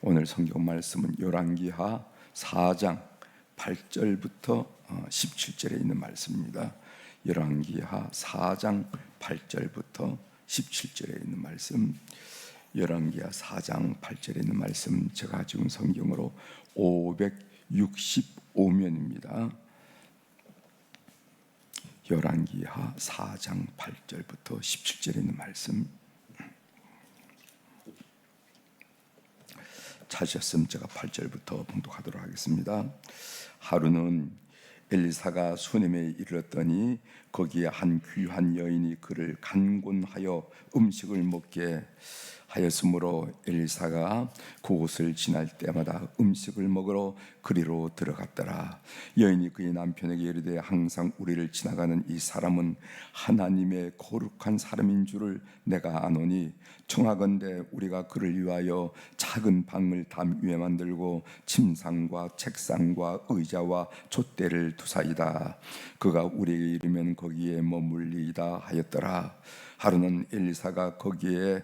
오늘 성경 말씀은 열왕기하 4장 8절부터 17절에 있는 말씀입니다. 열왕기하 4장 8절부터 17절에 있는 말씀. 열왕기하 4장 8절에 있는 말씀, 제가 지금 성경으로 565면입니다. 열왕기하 4장 8절부터 17절에 있는 말씀. 찾으셨으면 제가 8절부터 봉독하도록 하겠습니다. 하루는 엘리사가 수넴에 이르렀더니 거기에 한 귀한 여인이 그를 간곤하여 음식을 먹게 하였으므로 엘리사가 그곳을 지날 때마다 음식을 먹으러 그리로 들어갔더라. 여인이 그의 남편에게 이르되 항상 우리를 지나가는 이 사람은 하나님의 거룩한 사람인 줄을 내가 아노니 청하건대 우리가 그를 위하여 작은 방을 담 위에 만들고 침상과 책상과 의자와 촛대를 두사이다. 그가 우리에게 이르면 거기에 머물리이다 하였더라. 하루는 엘리사가 거기에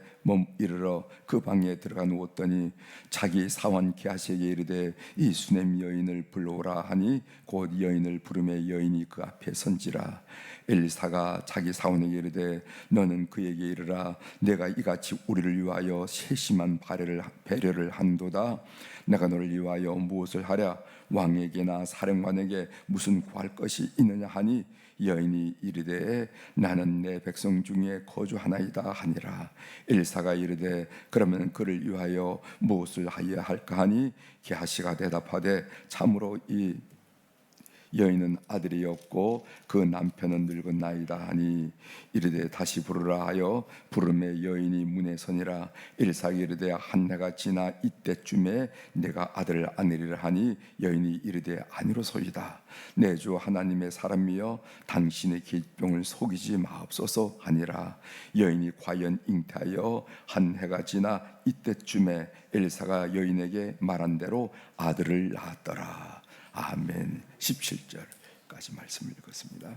이르러 그 방에 들어가 누웠더니 자기 사원 게하시에게 이르되 이 수넴 여인을 불러오라 하니 곧 여인을 부르매 여인이 그 앞에 선지라. 엘리사가 자기 사원에게 이르되 너는 그에게 이르라 내가 이같이 우리를 위하여 세심한 배려를 한도다. 내가 너를 위하여 무엇을 하랴? 왕에게나 사령관에게 무슨 구할 것이 있느냐 하니 여인이 이르되 나는 내 백성 중에 거주하나이다 하니라. 엘사가 이르되 그러면 그를 위하여 무엇을 하여야 할까 하니 게하시가 대답하되 참으로 이 여인은 아들이 없고 그 남편은 늙었나이다 하니 이르되 다시 부르라 하여 부르매 여인이 문에 서니라. 엘사가 이르되 한 해가 지나 이때쯤에 내가 아들을 안으리라 하니 여인이 이르되 아니로소이다. 내 주 하나님의 사람이여 당신의 계집종을 속이지 마옵소서 하니라. 여인이 과연 잉태하여 한 해가 지나 이때쯤에 엘사가 여인에게 말한 대로 아들을 낳았더라. 아멘. 17절까지 말씀을 읽었습니다.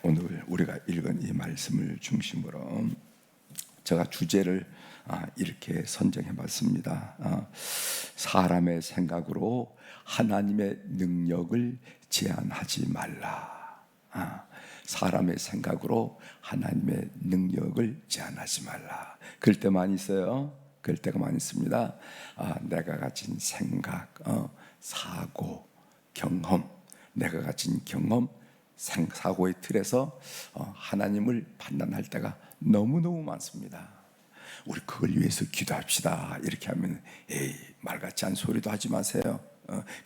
오늘 우리가 읽은 이 말씀을 중심으로 제가 주제를 이렇게 선정해 봤습니다. 사람의 생각으로 하나님의 능력을 제한하지 말라. 사람의 생각으로 하나님의 능력을 제한하지 말라. 그럴 때 많이 있어요. 그럴 때가 많이 있습니다. 내가 가진 생각, 사고, 경험, 내가 가진 경험, 사고의 틀에서 하나님을 판단할 때가 너무너무 많습니다. 우리 그걸 위해서 기도합시다 이렇게 하면 에이 말 같지 않은 소리도 하지 마세요.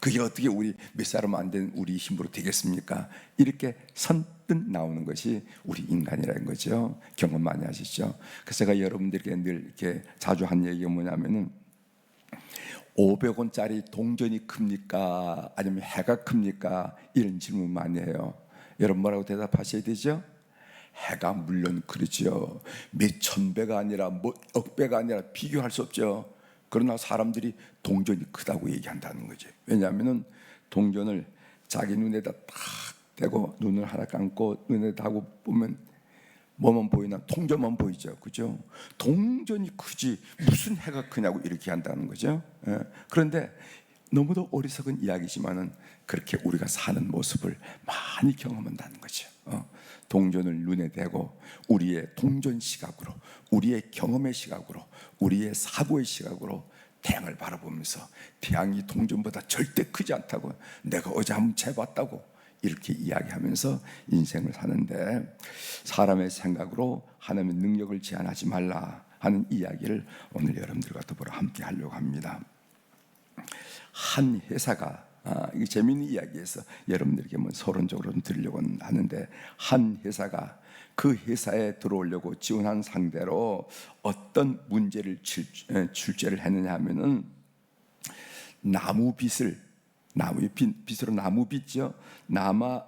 그게 어떻게 우리 몇 사람 안 된 우리 힘으로 되겠습니까? 이렇게 선뜻 나오는 것이 우리 인간이라는 거죠. 경험 많이 하시죠? 그래서 제가 여러분들에게 늘 이렇게 자주 한 얘기가 뭐냐면은 500원짜리 동전이 큽니까? 아니면 해가 큽니까? 이런 질문 많이 해요. 여러분 뭐라고 대답하셔야 되죠? 해가 물론 그렇죠. 몇 천 배가 아니라 뭐 억 배가 아니라 비교할 수 없죠. 그러나 사람들이 동전이 크다고 얘기한다는 거죠. 왜냐하면 동전을 자기 눈에다 딱 대고 눈을 하나 감고 눈에 대고 보면 뭐만 보이나? 동전만 보이죠. 그죠? 동전이 크지 무슨 해가 크냐고 이렇게 한다는 거죠. 그런데 너무도 어리석은 이야기지만은 그렇게 우리가 사는 모습을 많이 경험한다는 거죠. 동전을 눈에 대고 우리의 동전 시각으로, 우리의 경험의 시각으로, 우리의 사고의 시각으로 태양을 바라보면서 태양이 동전보다 절대 크지 않다고, 내가 어제 한번 재봤다고 이렇게 이야기하면서 인생을 사는데 사람의 생각으로 하나님의 능력을 제한하지 말라 하는 이야기를 오늘 여러분들과 더불어 함께 하려고 합니다. 한 회사가 이게 재미있는 이야기에서 여러분들에게 서론적으로 좀 드리려고 하는데, 한 회사가 그 회사에 들어오려고 지원한 상대로 어떤 문제를 출제를 했느냐 하면은 나무빗으로 나무빗죠.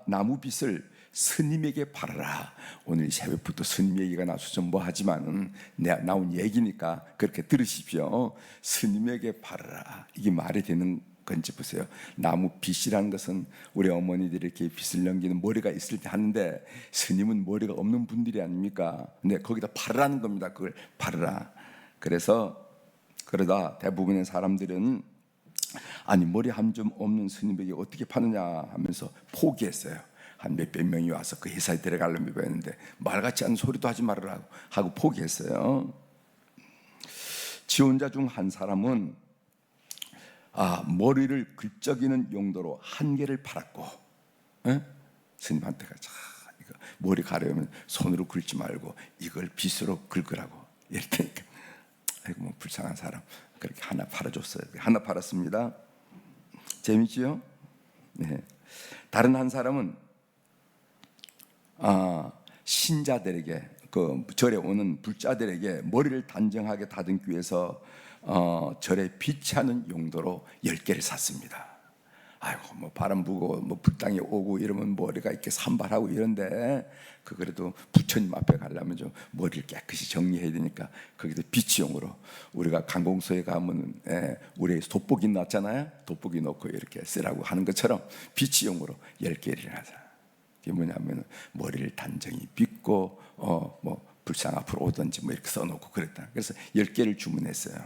나무빗을 스님에게 팔아라. 오늘 새벽부터 스님 얘기가 나와서 좀 하지만은 나온 얘기니까 그렇게 들으십시오. 스님에게 팔아라. 이게 말이 되는 건집으세요. 나무 빗이라는 것은 우리 어머니들이 이렇게 빗을 넘기는 머리가 있을 때 하는데, 스님은 머리가 없는 분들이 아닙니까? 근데 거기다 바르라는 겁니다. 그걸 바르라. 그래서 그러다 대부분의 사람들은 아니 머리 한 점 없는 스님에게 어떻게 파느냐 하면서 포기했어요. 한 몇백 명이 와서 그 회사에 데려가려면 했는데 말같지 않은 소리도 하지 말으라고 하고 포기했어요. 지원자 중 한 사람은 머리를 긁적이는 용도로 한 개를 팔았고, 스님한테 가자. 이거 머리 가려면 손으로 긁지 말고 이걸 빗으로 긁으라고 이랬다니까. 아이고 뭐 불쌍한 사람. 그렇게 하나 팔아줬어요. 하나 팔았습니다. 재밌지요? 네. 다른 한 사람은 신자들에게, 그 절에 오는 불자들에게 머리를 단정하게 다듬기 위해서 절에 비치하는 용도로 10개를 샀습니다. 아이고 뭐 바람 부고 뭐 불당이 오고 이러면 머리가 이렇게 산발하고 이런데, 그 그래도 부처님 앞에 가려면 좀 머리를 깨끗이 정리해야 되니까 거기도 비치용으로, 우리가 관공서에 가면 우리 돋보기 놨잖아요. 돋보기 놓고 이렇게 쓰라고 하는 것처럼 비치용으로 10개를 하자. 이게 뭐냐면 머리를 단정히 빗고 뭐 불상 앞으로 오든지 뭐 이렇게 써놓고 그랬다. 그래서 10개를 주문했어요.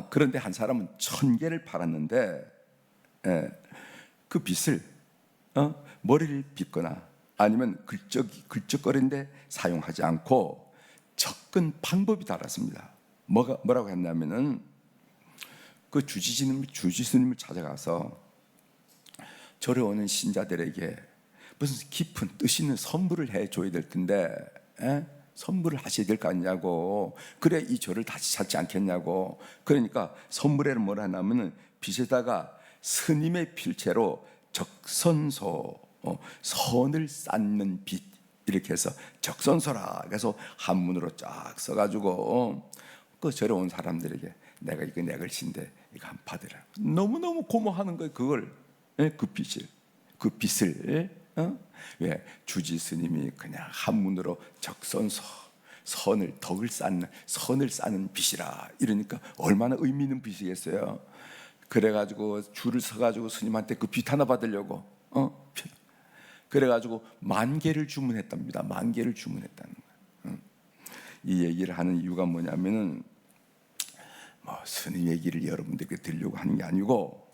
그런데 한 사람은 1000개를 팔았는데, 그 빗을 머리를 빗거나 아니면 긁적거리는데 사용하지 않고 접근 방법이 달랐습니다. 뭐라고 했냐면은 그 주지스님을 찾아가서 절에 오는 신자들에게 무슨 깊은 뜻 있는 선물을 해줘야 될 텐데, 선물을 하셔야 될 거 아니냐고. 그래 이 절을 다시 찾지 않겠냐고. 그러니까 선물에는 뭐라 하냐면은 빗에다가 스님의 필체로 적선소, 선을 쌓는 빗, 이렇게 해서 적선소라 그래서 한문으로 쫙 써가지고 그 절에 온 사람들에게 내가 이거 내 글씨인데 이거 한번 받으라. 너무너무 고마워하는 거예요. 그걸, 그 빗을 왜 주지 스님이 그냥 한문으로 적선소, 덕을 쌓는 선을 쌓는 빗이라 이러니까 얼마나 의미 있는 빗이겠어요. 그래가지고 줄을 서가지고 스님한테 그 빗 하나 받으려고 그래가지고 10,000개를 주문했답니다. 10,000개를 주문했다는 거예요. 이 얘기를 하는 이유가 뭐냐면은 뭐 스님 얘기를 여러분들에게 들려고 하는 게 아니고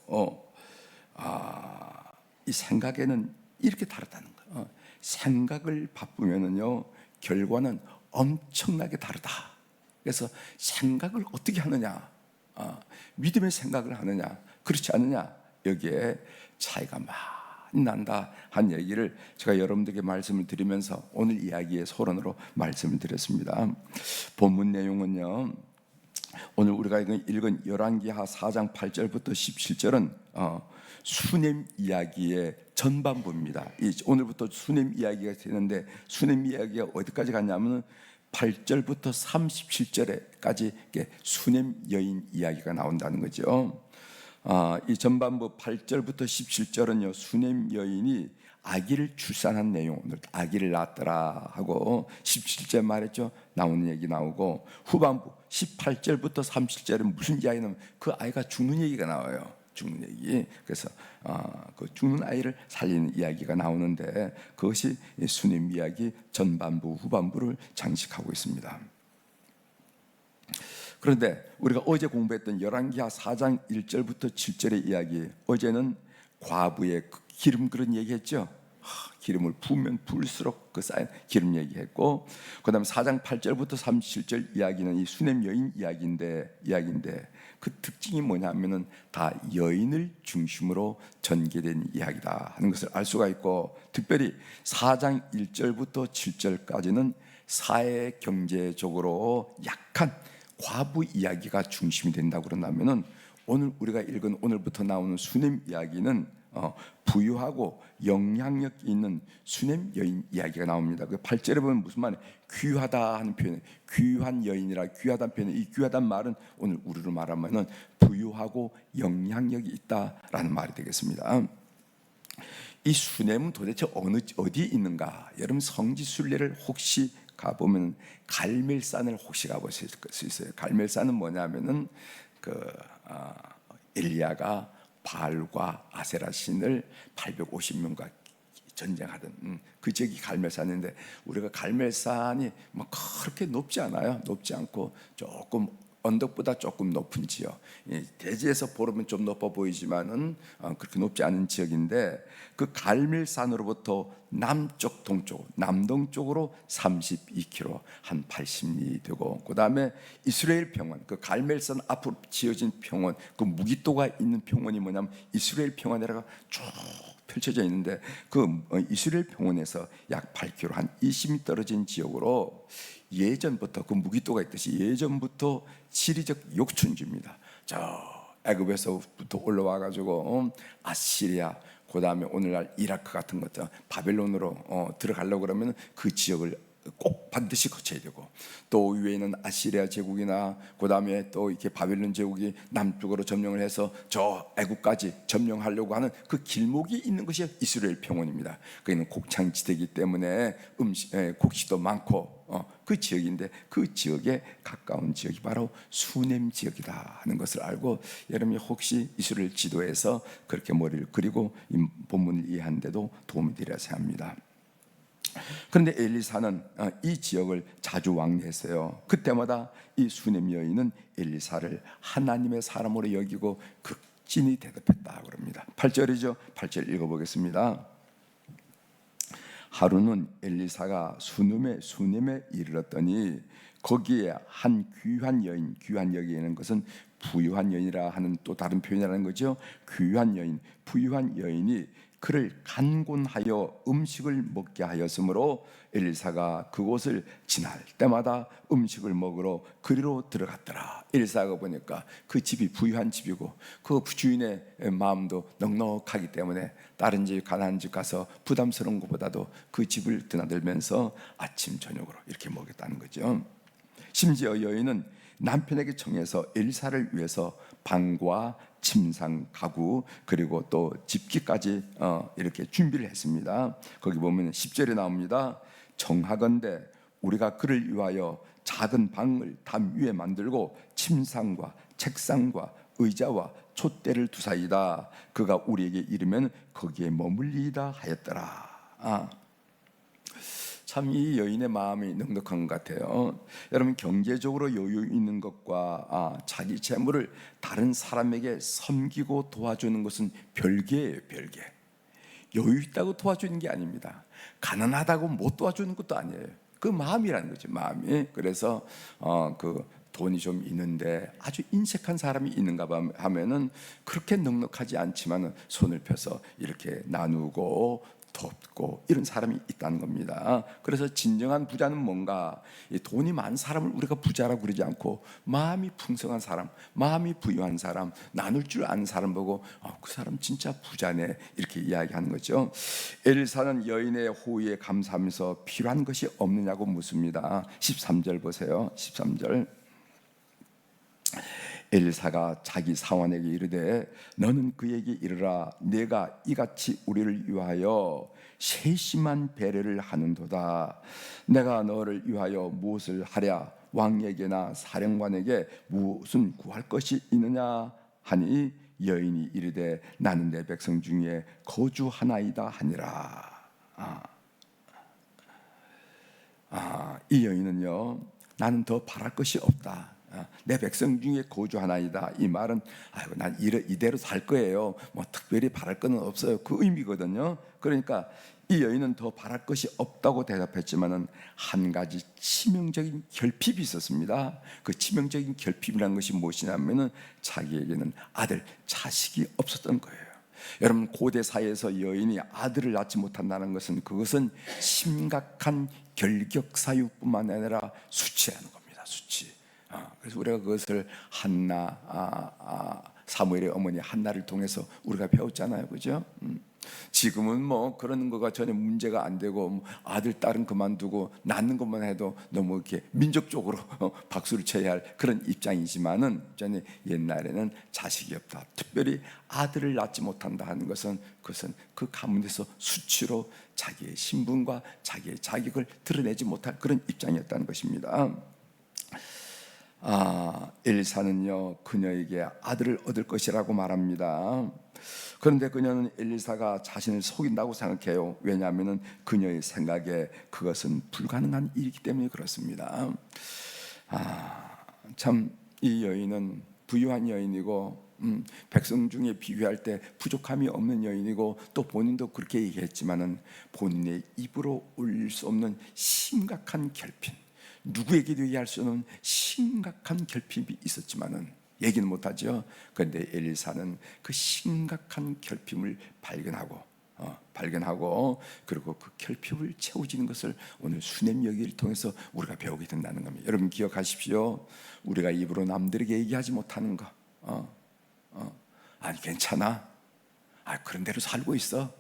이 생각에는 이렇게 다르다는 거예요. 생각을 바꾸면은요 결과는 엄청나게 다르다. 그래서 생각을 어떻게 하느냐, 믿음의 생각을 하느냐, 그렇지 않느냐, 여기에 차이가 많이 난다 한 얘기를 제가 여러분들에게 말씀을 드리면서 오늘 이야기의 소론으로 말씀을 드렸습니다. 본문 내용은요, 오늘 우리가 읽은 열왕기하 4장 8절부터 17절은 수냄 이야기의 전반부입니다. 오늘부터 수냄 이야기가 되는데, 수냄 이야기가 어디까지 갔냐면 8절부터 37절에까지 수냄 여인 이야기가 나온다는 거죠. 이 전반부 8절부터 17절은요 수냄 여인이 아기를 출산한 내용, 아기를 낳았더라 하고 17절 말했죠. 나오는 얘기 나오고, 후반부 18절부터 37절은 무슨 이야기냐면 그 아이가 죽는 얘기가 나와요. 죽는 얘기. 그래서 그 죽는 아이를 살리는 이야기가 나오는데, 그것이 수냄 이야기 전반부 후반부를 장식하고 있습니다. 그런데 우리가 어제 공부했던 열왕기하 4장 1절부터 7절의 이야기, 어제는 과부의 기름 그런 얘기했죠. 기름을 부으면 부을수록 그 쌓인 기름 얘기했고, 그 다음에 4장 8절부터 37절 이야기는 이 수냄 여인 이야기인데 그 특징이 뭐냐면은 다 여인을 중심으로 전개된 이야기다 하는 것을 알 수가 있고, 특별히 4장 1절부터 7절까지는 사회 경제적으로 약한 과부 이야기가 중심이 된다고 그런다면은, 오늘 우리가 읽은 오늘부터 나오는 수냄 이야기는 부유하고 영향력 있는 수냄 여인 이야기가 나옵니다. 그 8절에 보면 무슨 말이에요? 귀하다 하는 표현, 귀한 여인이라 귀하다는 표현, 이 귀하다는 말은 오늘 우리로 말하면은 부유하고 영향력이 있다라는 말이 되겠습니다. 이 수냄은 도대체 어디에 있는가? 여러분 성지순례를 혹시 가보면 갈멜산을 혹시 가보실 수 있어요. 갈멜산은 뭐냐면은 엘리야가 바알과 아세라 신을 850명과 전쟁하던 그 지역이 갈멜산인데, 우리가 갈멜산이 뭐 그렇게 높지 않아요. 높지 않고 조금 언덕보다 조금 높은 지역, 대지에서 보면 좀 높아 보이지만은 그렇게 높지 않은 지역인데, 그 갈멜산으로부터 남쪽 동쪽 남동쪽으로 32km, 한 80리 되고, 그 다음에 이스라엘 평원, 그 갈멜산 앞으로 지어진 평원, 그 무기토가 있는 평원이 뭐냐면 이스라엘 평원이라고 쭉 펼쳐져 있는데, 그 이스라엘 평원에서 약 8km, 한 20m 떨어진 지역으로 예전부터, 그 무기토가 있듯이 예전부터 지리적 욕춘지입니다. 저 애굽에서부터 올라와 가지고 아시리아, 그 다음에 오늘날 이라크 같은 것들 바벨론으로 들어가려고 그러면 그 지역을 꼭 반드시 거쳐야 되고, 또 위에는 아시리아 제국이나 그 다음에 또 이렇게 바벨론 제국이 남쪽으로 점령을 해서 저 애국까지 점령하려고 하는 그 길목이 있는 것이 이스라엘 평원입니다. 거기는 곡창지대이기 때문에 곡식도 많고 그 지역인데, 그 지역에 가까운 지역이 바로 수넴 지역이다 하는 것을 알고, 여러분이 혹시 이스라엘 지도에서 그렇게 머리를 그리고 이 본문을 이해하는데도 도움이 되리라 합니다. 그런데 엘리사는 이 지역을 자주 왕래했어요. 그때마다 이 수넴 여인은 엘리사를 하나님의 사람으로 여기고 극진히 대접했다 그럽니다. 8절이죠. 8절 읽어보겠습니다. 하루는 엘리사가 수넴에 이르렀더니 거기에 한 귀한 여인, 귀한 여인은 것은 부유한 여인이라 하는 또 다른 표현이라는 거죠. 귀한 여인, 부유한 여인이 그를 간곤하여 음식을 먹게 하였으므로 엘리사가 그곳을 지날 때마다 음식을 먹으러 그리로 들어갔더라. 엘리사가 보니까 그 집이 부유한 집이고 그 주인의 마음도 넉넉하기 때문에 다른 집, 가난한 집 가서 부담스러운 것보다도 그 집을 드나들면서 아침 저녁으로 이렇게 먹였다는 거죠. 심지어 여인은 남편에게 청해서 엘리사를 위해서 방과 침상, 가구, 그리고 또 집기까지 이렇게 준비를 했습니다. 거기 보면 10절에 나옵니다. 정하건대 우리가 그를 위하여 작은 방을 담 위에 만들고 침상과 책상과 의자와 촛대를 두사이다. 그가 우리에게 이르면 거기에 머물리이다 하였더라. 참 이 여인의 마음이 넉넉한 것 같아요. 여러분, 경제적으로 여유 있는 것과 자기 재물을 다른 사람에게 섬기고 도와주는 것은 별개예요. 별개. 여유 있다고 도와주는 게 아닙니다. 가난하다고 못 도와주는 것도 아니에요. 그 마음이라는 거죠. 마음이. 그래서 그 돈이 좀 있는데 아주 인색한 사람이 있는가 하면은 그렇게 넉넉하지 않지만 손을 펴서 이렇게 나누고 돕고 이런 사람이 있다는 겁니다. 그래서 진정한 부자는 뭔가, 돈이 많은 사람을 우리가 부자라고 그러지 않고 마음이 풍성한 사람, 마음이 부유한 사람, 나눌 줄 아는 사람 보고 그 사람 진짜 부자네 이렇게 이야기하는 거죠. 엘사는 여인의 호의에 감사하면서 필요한 것이 없느냐고 묻습니다. 13절 보세요. 13절. 엘사가 자기 사환에게 이르되 너는 그에게 이르라 내가 이같이 우리를 위하여 세심한 배려를 하는도다. 내가 너를 위하여 무엇을 하랴? 왕에게나 사령관에게 무슨 구할 것이 있느냐 하니 여인이 이르되 나는 내 백성 중에 거주하나이다 하니라. 이 여인은요, 나는 더 바랄 것이 없다. 내 백성 중에 거주하나이다. 이 말은 난 이대로 살 거예요. 뭐 특별히 바랄 것은 없어요. 그 의미거든요. 그러니까 이 여인은 더 바랄 것이 없다고 대답했지만은 한 가지 치명적인 결핍이 있었습니다. 그 치명적인 결핍이라는 것이 무엇이냐면은 자기에게는 아들, 자식이 없었던 거예요. 여러분, 고대 사회에서 여인이 아들을 낳지 못한다는 것은 그것은 심각한 결격 사유뿐만 아니라 수치라는 겁니다. 수치. 그래서 우리가 그것을 한나, 사무엘의 어머니 한나를 통해서 우리가 배웠잖아요, 그죠? 지금은 뭐 그런 거가 전혀 문제가 안 되고 아들 딸은 그만두고 낳는 것만 해도 너무 이렇게 민족적으로 박수를 쳐야 할 그런 입장이지만은 전에 옛날에는 자식이 없다, 특별히 아들을 낳지 못한다 하는 것은 그것은 그 가문에서 수치로 자기의 신분과 자기의 자격을 드러내지 못할 그런 입장이었다는 것입니다. 엘리사는요 그녀에게 아들을 얻을 것이라고 말합니다. 그런데 그녀는 엘리사가 자신을 속인다고 생각해요. 왜냐하면 그녀의 생각에 그것은 불가능한 일이기 때문에 그렇습니다. 참 이 여인은 부유한 여인이고 백성 중에 비교할 때 부족함이 없는 여인이고 또 본인도 그렇게 얘기했지만은 본인의 입으로 올릴 수 없는 심각한 결핍, 누구에게도 얘기할 수 없는 심각한 결핍이 있었지만은 얘기는 못하죠. 그런데 엘리사는 그 심각한 결핍을 발견하고 그리고 그 결핍을 채워지는 것을 오늘 수냄 여기를 통해서 우리가 배우게 된다는 겁니다. 여러분 기억하십시오. 우리가 입으로 남들에게 얘기하지 못하는 거, 아니 괜찮아, 그런 대로 살고 있어,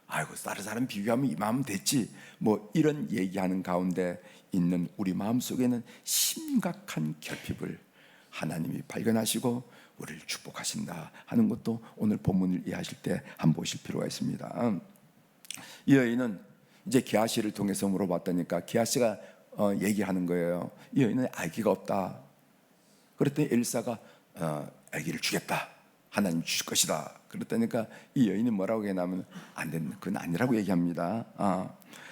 아이고 다른 사람 비교하면 이만하면 됐지, 뭐 이런 얘기하는 가운데 있는 우리 마음속에는 심각한 결핍을 하나님이 발견하시고 우리를 축복하신다 하는 것도 오늘 본문을 이해하실 때 한번 보실 필요가 있습니다. 이 여인은 이제 게하시를 통해서 물어봤다니까 게하시가 얘기하는 거예요. 이 여인은 아기가 없다. 그랬더니 엘리사가 아기를 주겠다, 하나님 주실 것이다. 그랬다니까 이 여인이 뭐라고 했냐면 안 된다, 그건 아니라고 얘기합니다.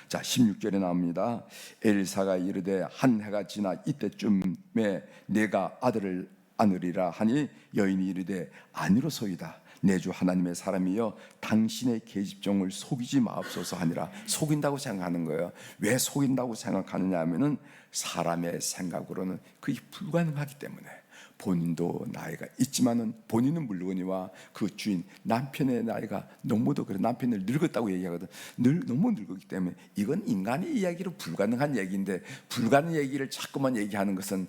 자 16절에 나옵니다. 엘리사가 이르되 한 해가 지나 이때쯤에 내가 아들을 안으리라 하니 여인이 이르되 아니로소이다. 내 주 하나님의 사람이여 당신의 계집종을 속이지 마옵소서 하니라. 속인다고 생각하는 거예요. 왜 속인다고 생각하느냐 하면은 사람의 생각으로는 그게 불가능하기 때문에, 본인도 나이가 있지만은 본인은 물론이와 그 주인 남편의 나이가 너무도 그래, 남편을 늙었다고 얘기하거든. 너무 늙었기 때문에 이건 인간의 이야기로 불가능한 얘기인데, 불가능한 얘기를 자꾸만 얘기하는 것은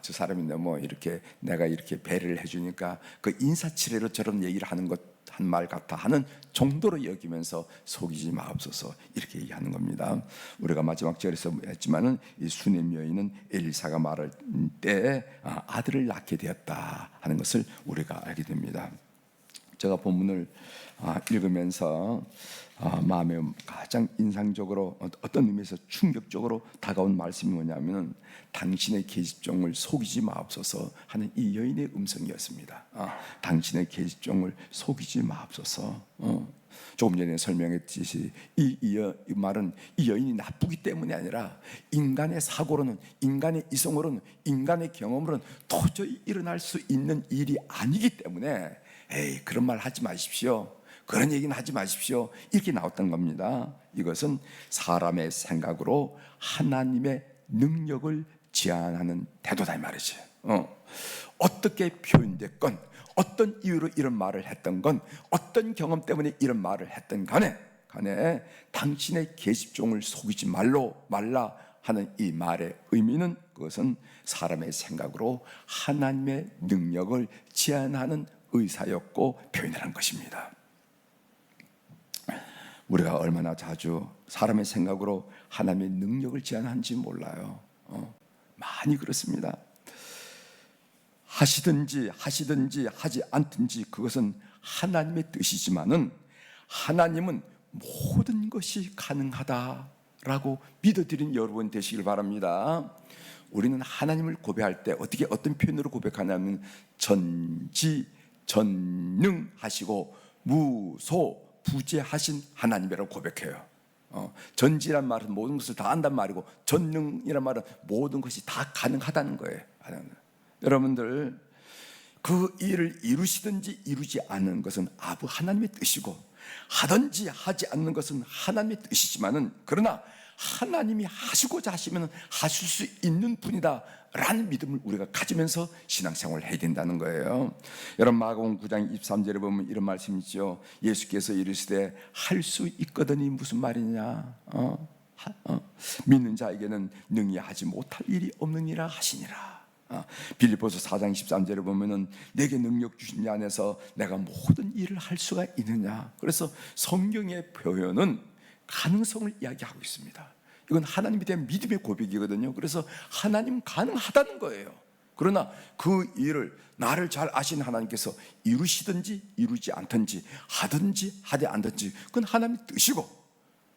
저 사람이 너무 이렇게 내가 이렇게 배려를 해주니까 그 인사치레로 저런 얘기를 하는 것 한 말 같아 하는 정도로 여기면서 속이지 마옵소서 이렇게 얘기하는 겁니다. 우리가 마지막 절에서 했지만은 이 수넴 여인은 엘리사가 말할 때 아들을 낳게 되었다 하는 것을 우리가 알게 됩니다. 제가 본문을 읽으면서 마음에 가장 인상적으로 어떤 의미에서 충격적으로 다가온 말씀이 뭐냐면 당신의 계집종을 속이지 마옵소서 하는 이 여인의 음성이었습니다. 당신의 계집종을 속이지 마옵소서. 조금 전에 설명했듯이 이 말은 이 여인이 나쁘기 때문이 아니라 인간의 사고로는, 인간의 이성으로는, 인간의 경험으로는 도저히 일어날 수 있는 일이 아니기 때문에 에이 그런 말 하지 마십시오, 그런 얘기는 하지 마십시오 이렇게 나왔던 겁니다. 이것은 사람의 생각으로 하나님의 능력을 제한하는 태도다 이 말이지. 어떻게 표현됐건, 어떤 이유로 이런 말을 했던 건, 어떤 경험 때문에 이런 말을 했던 간에 당신의 계집종을 속이지 말라 하는 이 말의 의미는, 그것은 사람의 생각으로 하나님의 능력을 제한하는 의사였고 표현을 한 것입니다. 우리가 얼마나 자주 사람의 생각으로 하나님의 능력을 제한하는지 몰라요. 많이 그렇습니다. 하시든지 하지 않든지 그것은 하나님의 뜻이지만은 하나님은 모든 것이 가능하다라고 믿어드린 여러분 되시길 바랍니다. 우리는 하나님을 고백할 때 어떤 표현으로 고백하냐면 전지전능하시고 무소부재하신 하나님이라고 고백해요. 전지란 말은 모든 것을 다 안단 말이고, 전능이란 말은 모든 것이 다 가능하다는 거예요. 여러분들 그 일을 이루시든지 이루지 않는 것은 아부 하나님의 뜻이고, 하든지 하지 않는 것은 하나님의 뜻이지만은, 그러나 하나님이 하시고자 하시면 하실 수 있는 분이다 라는 믿음을 우리가 가지면서 신앙생활을 해야 된다는 거예요. 여러분 마가복음 9장 23절에 보면 이런 말씀이 있죠. 예수께서 이르시되 할 수 있거든이 무슨 말이냐, 믿는 자에게는 능히 하지 못할 일이 없느니라 하시니라. 빌립보서 4장 13절에 보면은 내게 능력 주신 자 안에서 내가 모든 일을 할 수가 있느냐. 그래서 성경의 표현은 가능성을 이야기하고 있습니다. 이건 하나님에 대한 믿음의 고백이거든요. 그래서 하나님 가능하다는 거예요. 그러나 그 일을 나를 잘 아시는 하나님께서 이루시든지 이루지 않든지, 하든지 하지 않든지, 그건 하나님의 뜻이고,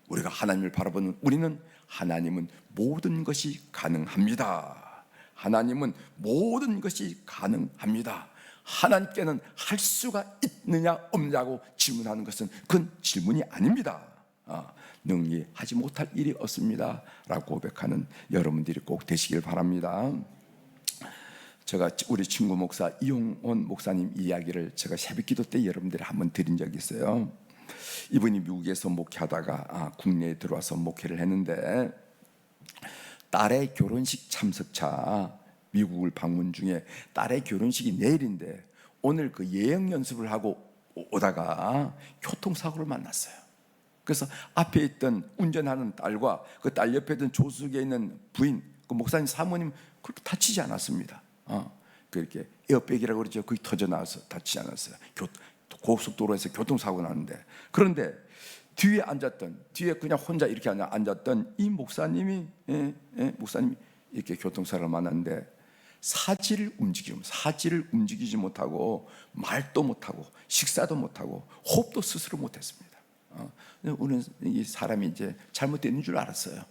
우리가 하나님을 바라보는 우리는 하나님은 모든 것이 가능합니다 하나님은 모든 것이 가능합니다. 하나님께는 할 수가 있느냐 없느냐고 질문하는 것은 그건 질문이 아닙니다. 능히 하지 못할 일이 없습니다 라고 고백하는 여러분들이 꼭 되시길 바랍니다. 제가 우리 친구 목사 이용원 목사님 이야기를 제가 새벽기도 때 여러분들이 한번 드린 적이 있어요. 이분이 미국에서 목회하다가 국내에 들어와서 목회를 했는데 딸의 결혼식 참석차 미국을 방문 중에 딸의 결혼식이 내일인데 오늘 그 예행 연습을 하고 오다가 교통사고를 만났어요. 그래서 앞에 있던 운전하는 딸과 그 딸 옆에 있던 조수석에 있는 부인, 그 목사님 사모님 그렇게 다치지 않았습니다. 그렇게 에어백이라고 그러죠. 그게 터져 나와서 다치지 않았어요. 고속도로에서 교통사고 나는데, 그런데 뒤에 그냥 혼자 이렇게 앉았던 이 목사님이 목사님이 이렇게 교통사고를 만났는데 사지를 움직이지 못하고 말도 못하고 식사도 못하고 호흡도 스스로 못했습니다. 우리는 이 사람이 이제 잘못된 줄 알았어요.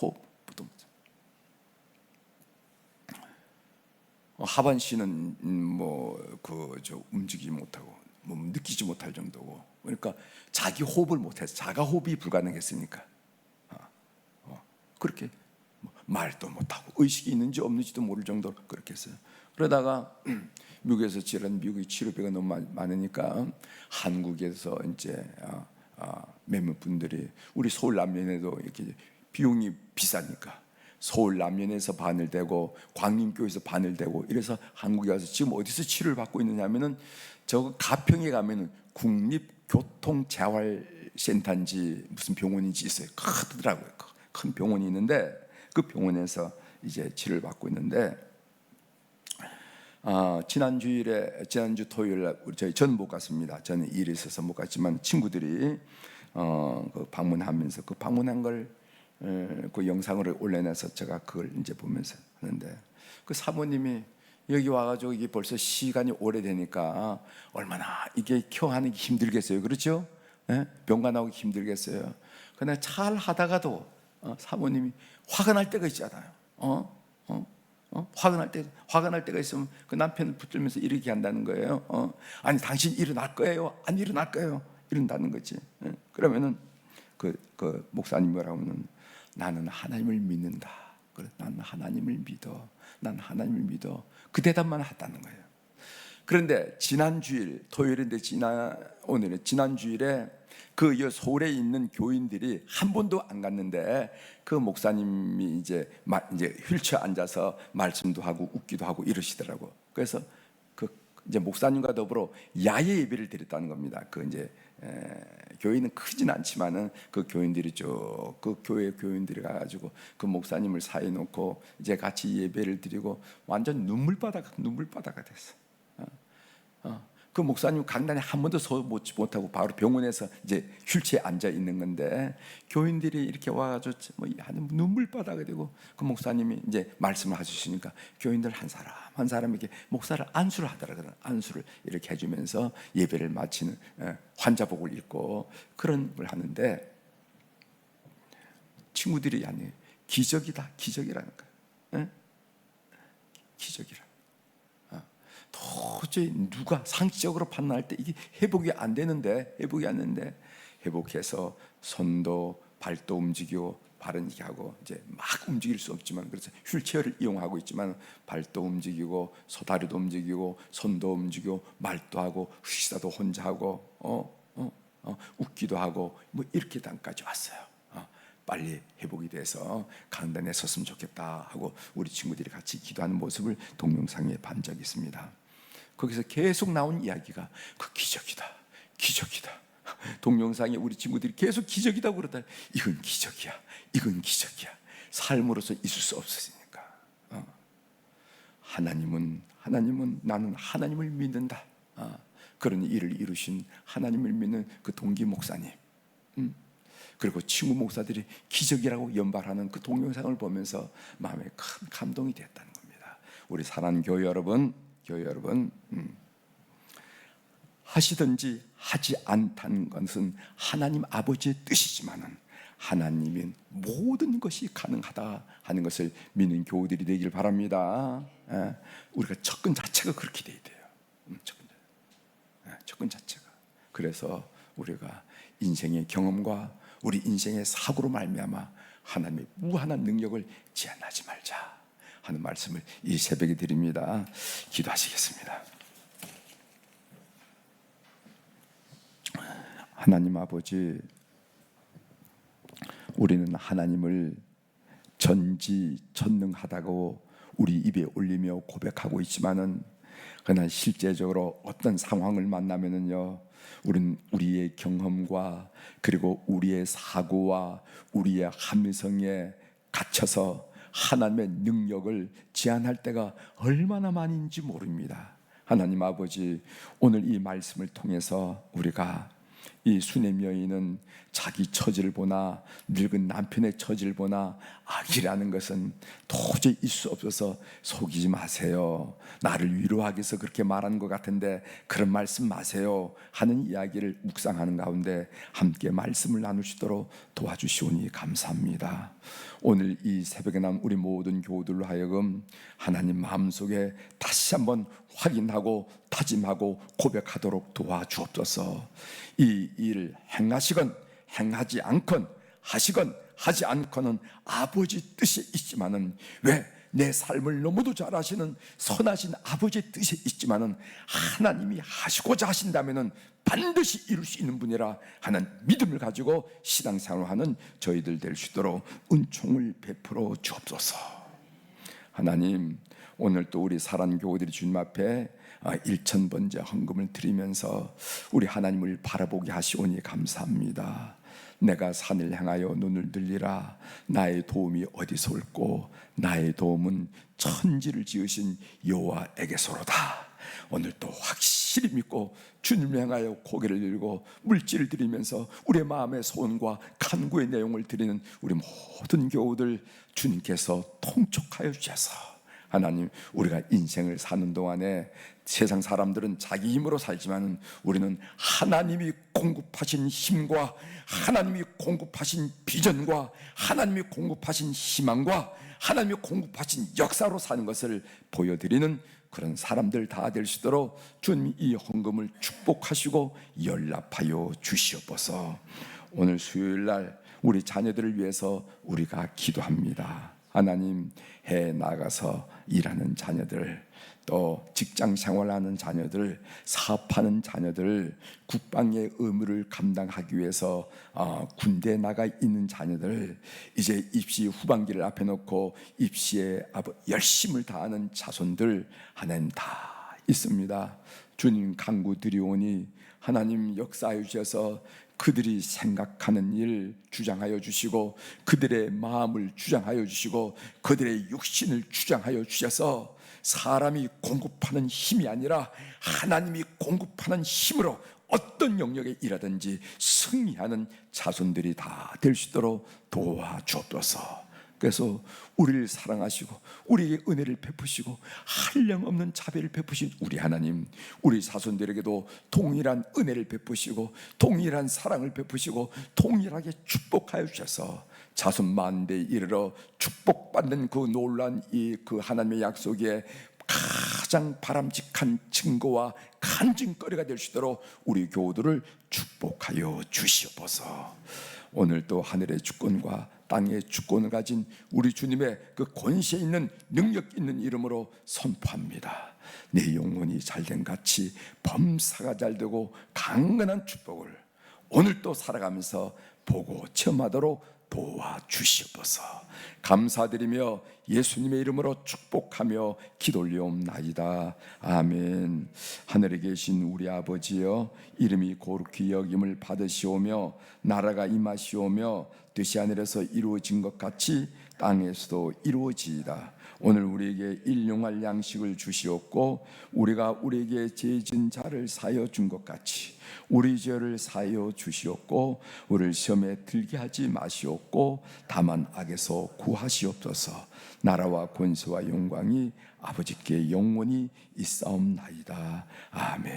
호흡도 못. 하반신은 움직이지 못하고 느끼지 못할 정도고, 그러니까 자기 호흡을 못해서 자가 호흡이 불가능했으니까 그렇게 말도 못하고 의식이 있는지 없는지도 모를 정도로 그렇게 했어요. 그러다가 미국에서 미국의 치료비가 너무 많으니까 한국에서 이제 몇몇 분들이 우리 서울 남면에도 이렇게 비용이 비싸니까 서울 남면에서 반을 대고 광림교에서 반을 대고 이래서 한국에 와서 지금 어디서 치료를 받고 있느냐면은 저 가평에 가면은 국립교통재활센터인지 무슨 병원인지 있어요. 크더라고요. 큰 병원이 있는데 그 병원에서 이제 치료를 받고 있는데 지난주 토요일 날 저는 못 갔습니다. 저는 일이 있어서 못 갔지만 친구들이 그 방문하면서 그 방문한 걸 그 영상을 올려놔서 제가 그걸 이제 보면서 하는데 그 사모님이 여기 와가지고 이게 벌써 시간이 오래되니까 얼마나 이게 케어하는 게 힘들겠어요. 그렇죠? 병가 나오기 힘들겠어요. 그러나 잘 하다가도 사모님이 화가 날 때가 있잖아요. 화가 날 때가 있으면 그 남편을 붙들면서 이렇게 한다는 거예요. 아니 당신 일어날 거예요? 안 일어날 거예요? 이런다는 거지. 그러면은 그 목사님 뭐라고 하면 나는 하나님을 믿는다. 그래, 나는 하나님을 믿어. 난 하나님을 믿어. 그 대답만 하다는 거예요. 그런데 지난주일 토요일인데 지난주일에 그 서울에 있는 교인들이 한 번도 안 갔는데 그 목사님이 이제 휠체어 앉아서 말씀도 하고 웃기도 하고 이러시더라고. 그래서 이제 목사님과 더불어 야외 예배를 드렸다는 겁니다. 교회는 크진 않지만은 그 교인들이 그 교회 교인들이 가가지고 그 목사님을 사이에 놓고 이제 같이 예배를 드리고 완전 눈물바다가 됐어. 그 목사님 강단에 한 번도 서 못하고 바로 병원에서 이제 휠체어에 앉아 있는 건데 교인들이 이렇게 와가지고 눈물바다가 되고 그 목사님이 이제 말씀을 해주시니까 교인들 한 사람에게 목사를 안수를 하더라고요. 안수를 이렇게 해주면서 예배를 마치는 환자복을 입고 그런 걸 하는데 친구들이 아니 기적이라는 거예요. 기적이라. 도저히 누가 상식적으로 판단할 때 이게 회복이 안 되는데 회복해서 손도 발도 움직이고 발은 이렇게 하고 이제 막 움직일 수 없지만 그래서 휠체어를 이용하고 있지만 발도 움직이고 소다리도 움직이고 손도 움직이고 말도 하고 식사도 혼자 하고 웃기도 하고 이렇게 단까지 왔어요. 빨리 회복이 돼서 강단에 섰으면 좋겠다 하고 우리 친구들이 같이 기도하는 모습을 동영상에 본 적이 있습니다. 거기서 계속 나온 이야기가 그 기적이다. 동영상에 우리 친구들이 계속 기적이다 그러다 이건 기적이야. 삶으로서 있을 수 없으니까. 하나님은 나는 하나님을 믿는다. 그런 일을 이루신 하나님을 믿는 그 동기 목사님. 그리고 친구 목사들이 기적이라고 연발하는 그 동영상을 보면서 마음에 큰 감동이 됐다는 겁니다. 우리 사랑하는 교회 여러분, 하시든지 하지 않다는 것은 하나님 아버지의 뜻이지만은 하나님인 모든 것이 가능하다 하는 것을 믿는 교우들이 되길 바랍니다. 우리가 접근 자체가 그렇게 돼야 돼요. 접근 자체가. 그래서 우리가 인생의 경험과 우리 인생의 사고로 말미암아 하나님의 무한한 능력을 제한하지 말자 하는 말씀을 이 새벽에 드립니다. 기도하시겠습니다. 하나님 아버지, 우리는 하나님을 전지전능하다고 우리 입에 올리며 고백하고 있지만은 그러나 실제적으로 어떤 상황을 만나면은요, 우리는 우리의 경험과 그리고 우리의 사고와 우리의 함성에 갇혀서 하나님의 능력을 제한할 때가 얼마나 많은지 모릅니다. 하나님 아버지, 오늘 이 말씀을 통해서 우리가 이 수넴 여인은 자기 처지를 보나 늙은 남편의 처지를 보나 악이라는 것은 도저히 있을 수 없어서 속이지 마세요. 나를 위로하기 위해서 그렇게 말하는 것 같은데 그런 말씀 마세요 하는 이야기를 묵상하는 가운데 함께 말씀을 나누시도록 도와주시오니 감사합니다. 오늘 이 새벽에 난 우리 모든 교우들로 하여금 하나님 마음속에 다시 한번 확인하고 다짐하고 고백하도록 도와주옵소서. 이 일을 행하시건 행하지 않건 하시건 하지 않건은 아버지 뜻이 있지만은, 왜 내 삶을 너무도 잘 아시는 선하신 아버지의 뜻이 있지만은 하나님이 하시고자 하신다면은 반드시 이룰 수 있는 분이라 하는 믿음을 가지고 신앙생활하는 저희들 될 수 있도록 은총을 베풀어 주옵소서. 하나님, 오늘 또 우리 사랑 교우들이 주님 앞에 1,000번째 헌금을 드리면서 우리 하나님을 바라보게 하시오니 감사합니다. 내가 산을 향하여 눈을 들리라. 나의 도움이 어디서 올꼬? 나의 도움은 천지를 지으신 여호와에게서로다. 오늘 또 확실히 믿고 주님을 향하여 고개를 들고 물질을 드리면서 우리의 마음의 소원과 간구의 내용을 드리는 우리 모든 교우들 주님께서 통촉하여 주셔서, 하나님, 우리가 인생을 사는 동안에 세상 사람들은 자기 힘으로 살지만 우리는 하나님이 공급하신 힘과 하나님이 공급하신 비전과 하나님이 공급하신 희망과 하나님이 공급하신 역사로 사는 것을 보여드리는 그런 사람들 다 될 수 있도록 주님 이 헌금을 축복하시고 연락하여 주시옵소서. 오늘 수요일 날 우리 자녀들을 위해서 우리가 기도합니다. 하나님, 해에 나가서 일하는 자녀들, 또 직장 생활하는 자녀들, 사업하는 자녀들, 국방의 의무를 감당하기 위해서 군대에 나가 있는 자녀들, 이제 입시 후반기를 앞에 놓고 입시에 열심을 다하는 자손들 하나님 다 있습니다. 주님 간구 드리오니 하나님 역사해 주셔서 그들이 생각하는 일 주장하여 주시고 그들의 마음을 주장하여 주시고 그들의 육신을 주장하여 주셔서 사람이 공급하는 힘이 아니라 하나님이 공급하는 힘으로 어떤 영역에 일하든지 승리하는 자손들이 다 될 수 있도록 도와주옵소서. 그래서 우리를 사랑하시고 우리에게 은혜를 베푸시고 한량없는 자비를 베푸신 우리 하나님, 우리 자손들에게도 동일한 은혜를 베푸시고 동일한 사랑을 베푸시고 동일하게 축복하여 주셔서 자손 만대에 이르러 축복받는 그 놀라운 그 하나님의 약속에 가장 바람직한 증거와 간증거리가 될 수 있도록 우리 교우들을 축복하여 주시옵소서. 오늘 또 하늘의 주권과 땅의 주권을 가진 우리 주님의 그 권세 있는 능력 있는 이름으로 선포합니다. 내 영혼이 잘된 같이 범사가 잘되고 강건한 축복을 오늘 또 살아가면서 보고 체험하도록 도와주시옵소서. 감사드리며 예수님의 이름으로 축복하며 기도 올려옵나이다. 아멘. 하늘에 계신 우리 아버지여, 이름이 거룩히 여김을 받으시오며 나라가 임하시오며 뜻이 하늘에서 이루어진 것 같이 땅에서도 이루어지이다. 오늘 우리에게 일용할 양식을 주시옵고 우리가 우리에게 죄진 자를 사하여 준 것 같이 우리 죄를 사하여 주시옵고 우리를 시험에 들게 하지 마시옵고 다만 악에서 구하시옵소서. 나라와 권세와 영광이 아버지께 영원히 있사옵나이다. 아멘.